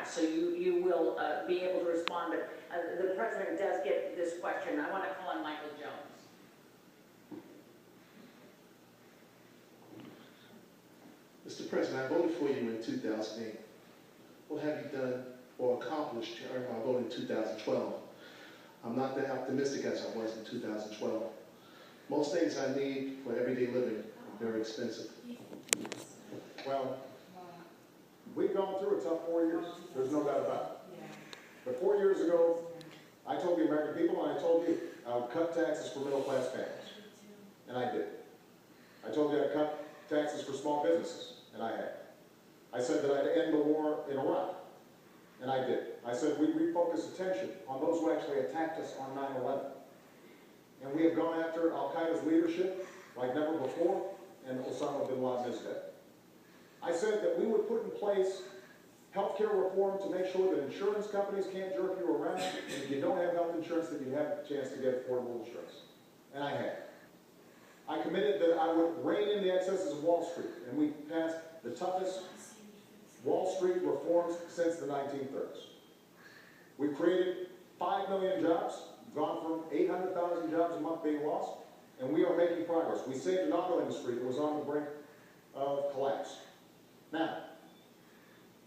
asked, so you will be able to respond. But the President does get this question. I want to call on Michael Jones. Mr. President, I voted for you in 2008. What have you done or accomplished to earn my vote in 2012? I'm not that optimistic as I was in 2012. Most things I need for everyday living are very expensive. Well, we've gone through a tough 4 years. There's no doubt about it. But 4 years ago, I told the American people, and I told you, I would cut taxes for middle-class families. And I did. I told you I'd cut taxes for small businesses, and I have. I said that I'd end the war in Iraq, and I did. I said we'd refocus attention on those who actually attacked us on 9/11. And we have gone after al-Qaeda's leadership like never before, and Osama bin Laden is dead. I said that we would put in place healthcare reform to make sure that insurance companies can't jerk you around, and if you don't have health insurance, that you have a chance to get affordable insurance. And I have. I committed that I would rein in the excesses of Wall Street, and we passed the toughest Wall Street reforms since the 1930s. We created 5 million jobs, gone from 800,000 jobs a month being lost, and we are making progress. We saved an auto industry that was on the brink of collapse. Now,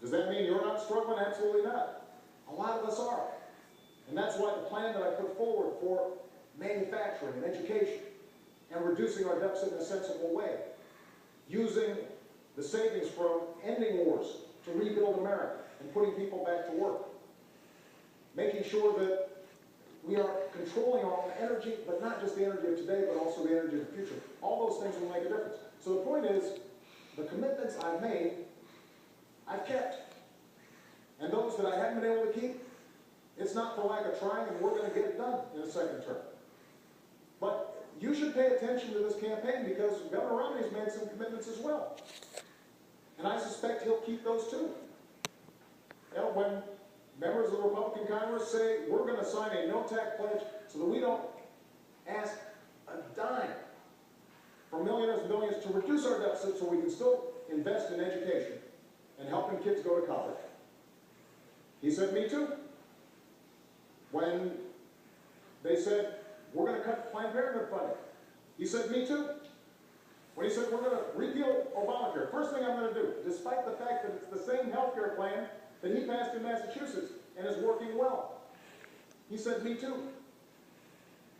does that mean you're not struggling? Absolutely not. A lot of us are. And that's why the plan that I put forward for manufacturing and education and reducing our deficit in a sensible way, using the savings from ending wars to rebuild America and putting people back to work, making sure that we are controlling our own energy, but not just the energy of today, but also the energy of the future. All those things will make a difference. So the point is, the commitments I've made, I've kept. And those that I haven't been able to keep, it's not for lack of trying, and we're going to get it done in a second term. But you should pay attention to this campaign, because Governor Romney's made some commitments as well. And I suspect he'll keep those too. You know, when members of the Republican Congress say, we're going to sign a no-tax pledge so that we don't ask a dime for millionaires and billions to reduce our deficit so we can still invest in education and helping kids go to college. He said, me too. When they said, we're going to cut Planned Parenthood funding, he said, me too. When he said, we're going to repeal Obamacare, first thing I'm going to do, despite the fact that it's the same health care plan that he passed in Massachusetts and is working well. He said, me too.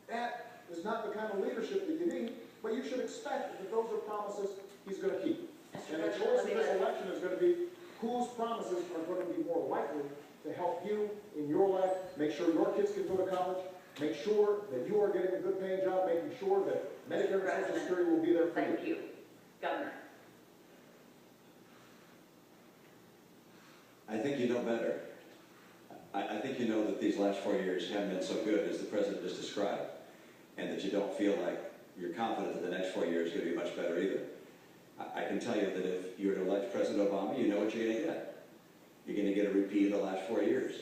That is not the kind of leadership that you need, but you should expect that those are promises he's going to keep. And the choice of this election is going to be whose promises are going to be more likely to help you in your life, make sure your kids can go to college, make sure that you are getting a good paying job, making sure that Medicare and Social Security will be there for you. Thank you. Governor. I think you know better. I think you know that these last 4 years haven't been so good as the President just described, and that you don't feel like you're confident that the next 4 years is going to be much better either. I can tell you that if you were to elect President Obama, you know what you're going to get. You're going to get a repeat of the last 4 years.